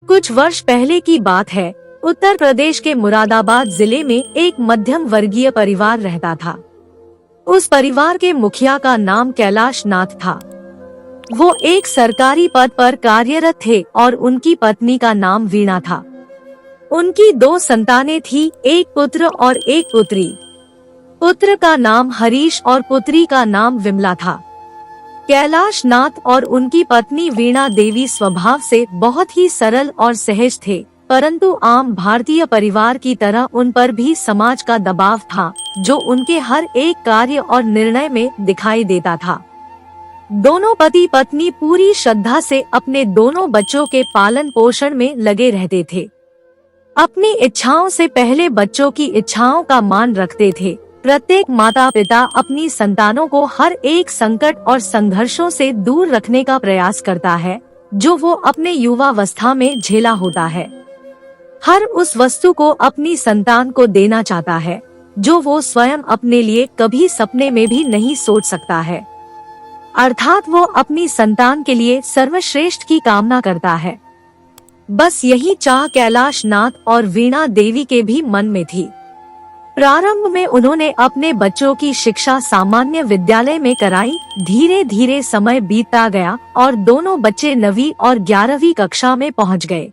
कुछ वर्ष पहले की बात है। उत्तर प्रदेश के मुरादाबाद जिले में एक मध्यम वर्गीय परिवार रहता था। उस परिवार के मुखिया का नाम कैलाश नाथ था। वो एक सरकारी पद पर कार्यरत थे और उनकी पत्नी का नाम वीणा था। उनकी 2 संतानें थी, एक पुत्र और एक पुत्री। पुत्र का नाम हरीश और पुत्री का नाम विमला था। कैलाश नाथ और उनकी पत्नी वीणा देवी स्वभाव से बहुत ही सरल और सहज थे, परंतु आम भारतीय परिवार की तरह उन पर भी समाज का दबाव था, जो उनके हर एक कार्य और निर्णय में दिखाई देता था। दोनों पति पत्नी पूरी श्रद्धा से अपने दोनों बच्चों के पालन पोषण में लगे रहते थे। अपनी इच्छाओं से पहले बच्चों की इच्छाओं का मान रखते थे। प्रत्येक माता पिता अपनी संतानों को हर एक संकट और संघर्षों से दूर रखने का प्रयास करता है, जो वो अपने युवावस्था में झेला होता है। हर उस वस्तु को अपनी संतान को देना चाहता है, जो वो स्वयं अपने लिए कभी सपने में भी नहीं सोच सकता है। अर्थात वो अपनी संतान के लिए सर्वश्रेष्ठ की कामना करता है। बस यही चाह कैलाश नाथ और वीणा देवी के भी मन में थी। प्रारंभ में उन्होंने अपने बच्चों की शिक्षा सामान्य विद्यालय में कराई। धीरे धीरे समय बीतता गया और दोनों बच्चे 9वीं और 11वीं कक्षा में पहुंच गए।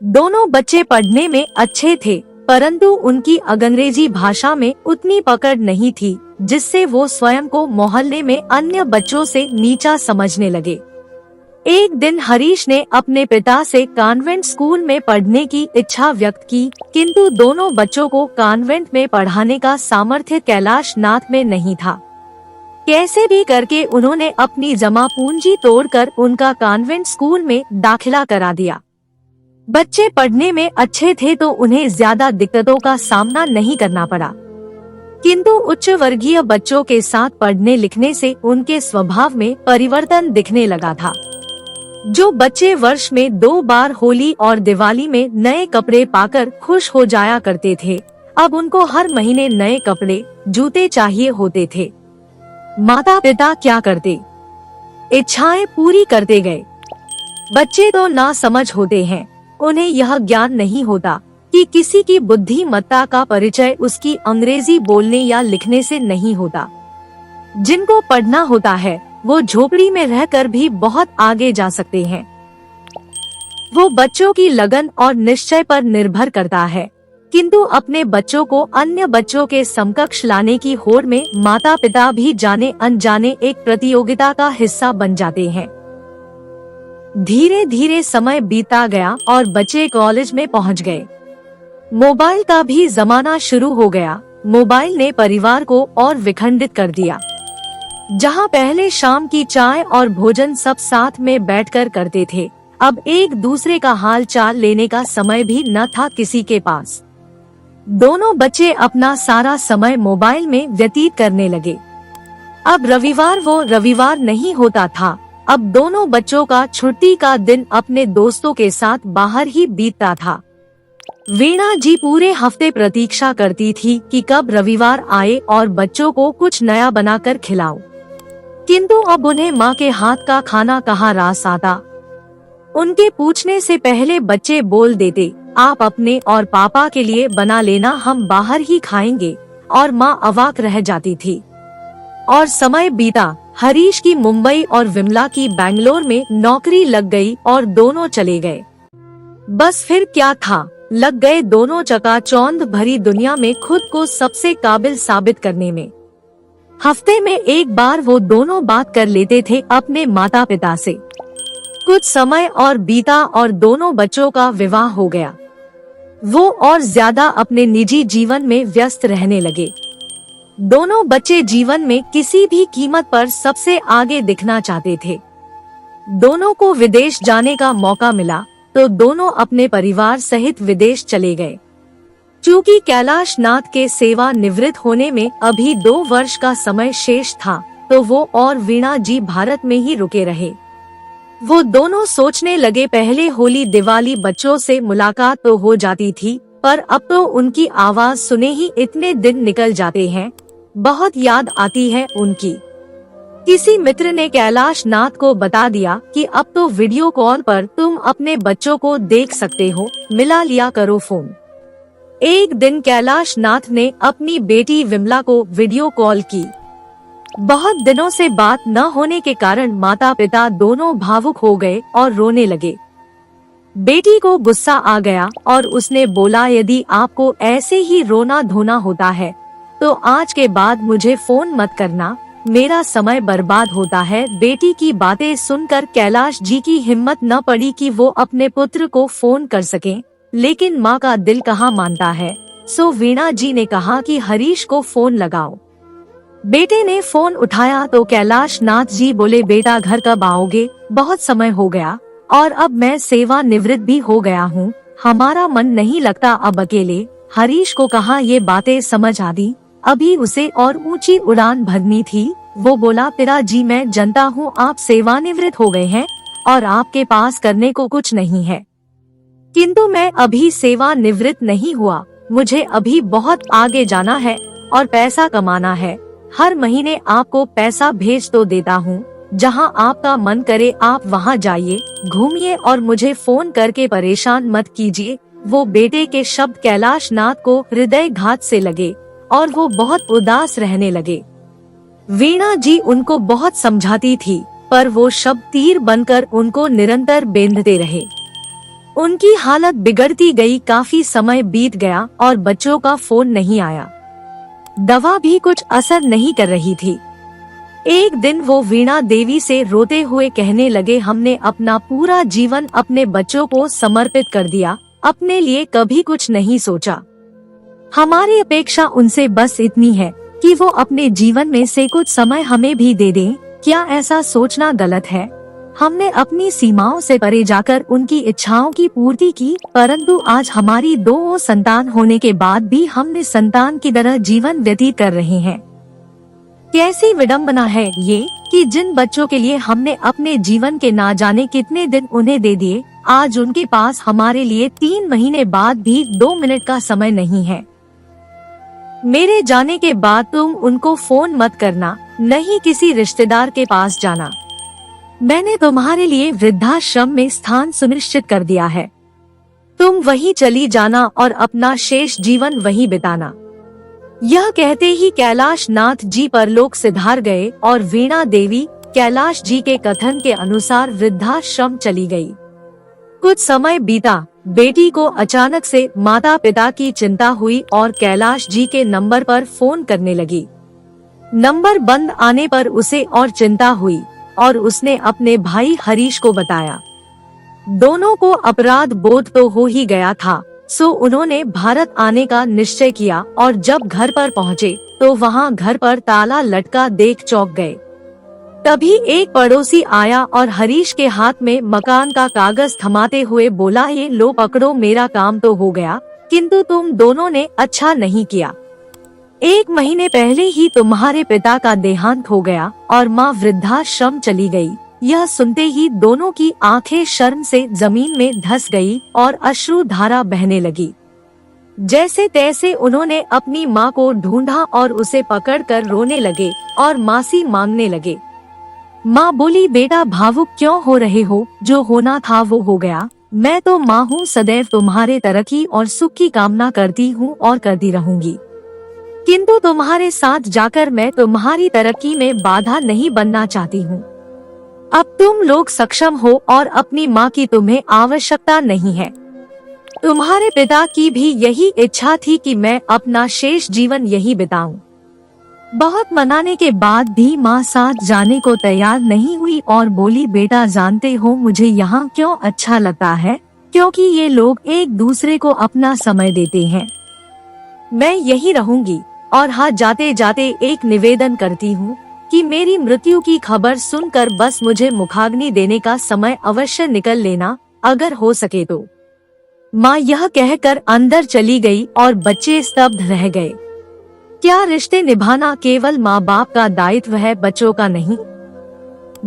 दोनों बच्चे पढ़ने में अच्छे थे, परंतु उनकी अंग्रेजी भाषा में उतनी पकड़ नहीं थी, जिससे वो स्वयं को मोहल्ले में अन्य बच्चों से नीचा समझने लगे। एक दिन हरीश ने अपने पिता से कॉन्वेंट स्कूल में पढ़ने की इच्छा व्यक्त की, किंतु दोनों बच्चों को कॉन्वेंट में पढ़ाने का सामर्थ्य कैलाश नाथ में नहीं था। कैसे भी करके उन्होंने अपनी जमा पूंजी तोड़कर उनका कॉन्वेंट स्कूल में दाखिला करा दिया। बच्चे पढ़ने में अच्छे थे तो उन्हें ज्यादा दिक्कतों का सामना नहीं करना पड़ा, किंतु उच्च वर्गीय बच्चों के साथ पढ़ने लिखने से उनके स्वभाव में परिवर्तन दिखने लगा था। जो बच्चे वर्ष में 2 बार होली और दिवाली में नए कपड़े पाकर खुश हो जाया करते थे, अब उनको हर महीने नए कपड़े जूते चाहिए होते थे। माता पिता क्या करते, इच्छाएं पूरी करते गए। बच्चे तो नासमझ होते हैं, उन्हें यह ज्ञान नहीं होता कि किसी की बुद्धिमत्ता का परिचय उसकी अंग्रेजी बोलने या लिखने से नहीं होता। जिनको पढ़ना होता है वो झोपड़ी में रहकर भी बहुत आगे जा सकते हैं। वो बच्चों की लगन और निश्चय पर निर्भर करता है, किंतु अपने बच्चों को अन्य बच्चों के समकक्ष लाने की होड़ में माता पिता भी जाने अनजाने एक प्रतियोगिता का हिस्सा बन जाते हैं। धीरे धीरे समय बीता गया और बच्चे कॉलेज में पहुंच गए। मोबाइल का भी जमाना शुरू हो गया। मोबाइल ने परिवार को और विखंडित कर दिया। जहां पहले शाम की चाय और भोजन सब साथ में बैठकर करते थे, अब एक दूसरे का हाल चाल लेने का समय भी न था किसी के पास। दोनों बच्चे अपना सारा समय मोबाइल में व्यतीत करने लगे। अब रविवार वो रविवार नहीं होता था। अब दोनों बच्चों का छुट्टी का दिन अपने दोस्तों के साथ बाहर ही बीतता था। वीणा जी पूरे हफ्ते प्रतीक्षा करती थी कि कब रविवार आए और बच्चों को कुछ नया बनाकर खिलाओ, किंतु अब उन्हें माँ के हाथ का खाना कहाँ रास आता। उनके पूछने से पहले बच्चे बोल देते, आप अपने और पापा के लिए बना लेना, हम बाहर ही खाएंगे, और माँ अवाक रह जाती थी। और समय बीता। हरीश की मुंबई और विमला की बैंगलोर में नौकरी लग गई और दोनों चले गए। बस फिर क्या था, लग गए दोनों चकाचौंध भरी दुनिया में खुद को सबसे काबिल साबित करने में। हफ्ते में एक बार वो दोनों बात कर लेते थे अपने माता पिता से। कुछ समय और बीता और दोनों बच्चों का विवाह हो गया। वो और ज्यादा अपने निजी जीवन में व्यस्त रहने लगे। दोनों बच्चे जीवन में किसी भी कीमत पर सबसे आगे दिखना चाहते थे। दोनों को विदेश जाने का मौका मिला तो दोनों अपने परिवार सहित विदेश चले गए। चूँकि कैलाश नाथ के सेवा निवृत्त होने में अभी 2 वर्ष का समय शेष था, तो वो और वीणा जी भारत में ही रुके रहे। वो दोनों सोचने लगे, पहले होली दिवाली बच्चों से मुलाकात तो हो जाती थी, पर अब तो उनकी आवाज सुने ही इतने दिन निकल जाते हैं। बहुत याद आती है उनकी। किसी मित्र ने कैलाश नाथ को बता दिया कि अब तो वीडियो कॉल पर तुम अपने बच्चों को देख सकते हो, मिला लिया करो फोन। एक दिन कैलाश नाथ ने अपनी बेटी विमला को वीडियो कॉल की। बहुत दिनों से बात न होने के कारण माता पिता दोनों भावुक हो गए और रोने लगे। बेटी को गुस्सा आ गया और उसने बोला, यदि आपको ऐसे ही रोना धोना होता है तो आज के बाद मुझे फोन मत करना, मेरा समय बर्बाद होता है। बेटी की बातें सुनकर कैलाश जी की हिम्मत न पड़ी कि वो अपने पुत्र को फोन कर सकें, लेकिन माँ का दिल कहाँ मानता है। सो वीणा जी ने कहा कि हरीश को फोन लगाओ। बेटे ने फोन उठाया तो कैलाश नाथ जी बोले, बेटा घर कब आओगे, बहुत समय हो गया और अब मैं सेवानिवृत्त भी हो गया हूँ, हमारा मन नहीं लगता अब अकेले। हरीश को कहा ये बातें समझ आती, अभी उसे और ऊंची उड़ान भरनी थी। वो बोला, पिताजी मैं जानता हूँ आप सेवानिवृत्त हो गए हैं और आपके पास करने को कुछ नहीं है, किंतु मैं अभी सेवानिवृत्त नहीं हुआ, मुझे अभी बहुत आगे जाना है और पैसा कमाना है। हर महीने आपको पैसा भेज तो देता हूँ, जहाँ आपका मन करे आप वहाँ जाइए, घूमिए और मुझे फोन करके परेशान मत कीजिए। वो बेटे के शब्द कैलाश नाथ को हृदयघात से लगे और वो बहुत उदास रहने लगे। वीणा जी उनको बहुत समझाती थी, पर वो शब्द तीर बनकर उनको निरंतर बेंधते रहे। उनकी हालत बिगड़ती गई। काफी समय बीत गया और बच्चों का फोन नहीं आया। दवा भी कुछ असर नहीं कर रही थी। एक दिन वो वीणा देवी से रोते हुए कहने लगे, हमने अपना पूरा जीवन अपने बच्चों को समर्पित कर दिया, अपने लिए कभी कुछ नहीं सोचा। हमारी अपेक्षा उनसे बस इतनी है कि वो अपने जीवन में से कुछ समय हमें भी दे दें। क्या ऐसा सोचना गलत है? हमने अपनी सीमाओं से परे जाकर उनकी इच्छाओं की पूर्ति की, परंतु आज हमारी दो संतान होने के बाद भी हम निसंतान की तरह जीवन व्यतीत कर रहे हैं। कैसी विडंबना है ये कि जिन बच्चों के लिए हमने अपने जीवन के ना जाने कितने दिन उन्हें दे दिए, आज उनके पास हमारे लिए 3 महीने बाद भी 2 मिनट का समय नहीं है। मेरे जाने के बाद तुम उनको फोन मत करना, नहीं किसी रिश्तेदार के पास जाना। मैंने तुम्हारे लिए वृद्धाश्रम में स्थान सुनिश्चित कर दिया है, तुम वहीं चली जाना और अपना शेष जीवन वहीं बिताना। यह कहते ही कैलाश नाथ जी परलोक सिधार गए और वीणा देवी कैलाश जी के कथन के अनुसार वृद्धाश्रम चली गई। कुछ समय बीता, बेटी को अचानक से माता पिता की चिंता हुई और कैलाश जी के नंबर पर फोन करने लगी। नंबर बंद आने पर उसे और चिंता हुई और उसने अपने भाई हरीश को बताया। दोनों को अपराध बोध तो हो ही गया था, सो उन्होंने भारत आने का निश्चय किया और जब घर पर पहुँचे तो वहाँ घर पर ताला लटका देख चौंक गए। तभी एक पड़ोसी आया और हरीश के हाथ में मकान का कागज थमाते हुए बोला, ये लो पकड़ो, मेरा काम तो हो गया, किंतु तुम दोनों ने अच्छा नहीं किया। 1 महीने पहले ही तुम्हारे पिता का देहांत हो गया और माँ वृद्धाश्रम चली गई। यह सुनते ही दोनों की आंखें शर्म से जमीन में धंस गई और अश्रु धारा बहने लगी। जैसे तैसे उन्होंने अपनी माँ को ढूंढा और उसे पकड़कर रोने लगे और मासी मांगने लगे। माँ बोली, बेटा भावुक क्यों हो रहे हो, जो होना था वो हो गया। मैं तो माँ हूँ, सदैव तुम्हारे तरक्की और सुख की कामना करती हूँ और करती रहूंगी, किंतु तुम्हारे साथ जाकर मैं तुम्हारी तरक्की में बाधा नहीं बनना चाहती हूँ। अब तुम लोग सक्षम हो और अपनी माँ की तुम्हें आवश्यकता नहीं है। तुम्हारे पिता की भी यही इच्छा थी कि मैं अपना शेष जीवन यही बिताऊं। बहुत मनाने के बाद भी माँ साथ जाने को तैयार नहीं हुई और बोली, बेटा जानते हो मुझे यहाँ क्यों अच्छा लगता है, क्योंकि ये लोग एक दूसरे को अपना समय देते हैं। मैं यही रहूंगी और हाँ, जाते जाते एक निवेदन करती हूँ कि मेरी मृत्यु की खबर सुनकर बस मुझे मुखाग्नि देने का समय अवश्य निकल लेना, अगर हो सके तो। माँ यह कहकर अंदर चली गई और बच्चे स्तब्ध रह गए। क्या रिश्ते निभाना केवल माँ बाप का दायित्व है, बच्चों का नहीं?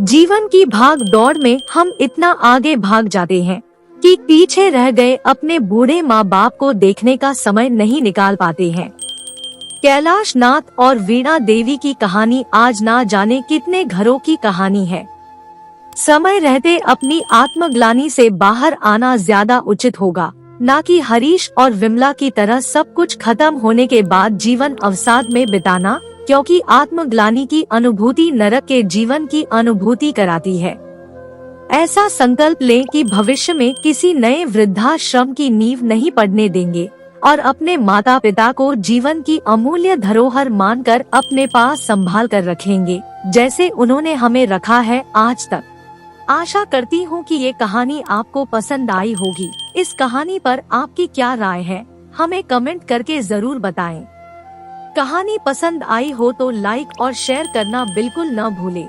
जीवन की भाग दौड़ में हम इतना आगे भाग जाते हैं कि पीछे रह गए अपने बूढ़े माँ बाप को देखने का समय नहीं निकाल पाते हैं। कैलाश नाथ और वीणा देवी की कहानी आज ना जाने कितने घरों की कहानी है। समय रहते अपनी आत्मग्लानि से बाहर आना ज्यादा उचित होगा, ना कि हरीश और विमला की तरह सब कुछ खत्म होने के बाद जीवन अवसाद में बिताना, क्योंकि आत्मग्लानि की अनुभूति नरक के जीवन की अनुभूति कराती है। ऐसा संकल्प लें कि भविष्य में किसी नए वृद्धाश्रम की नींव नहीं पड़ने देंगे और अपने माता पिता को जीवन की अमूल्य धरोहर मानकर अपने पास संभाल कर रखेंगे, जैसे उन्होंने हमें रखा है आज तक। आशा करती हूँ कि ये कहानी आपको पसंद आई होगी। इस कहानी पर आपकी क्या राय है, हमें कमेंट करके जरूर बताएं। कहानी पसंद आई हो तो लाइक और शेयर करना बिल्कुल न भूलें।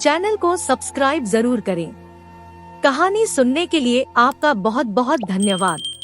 चैनल को सब्सक्राइब जरूर करें। कहानी सुनने के लिए आपका बहुत बहुत धन्यवाद।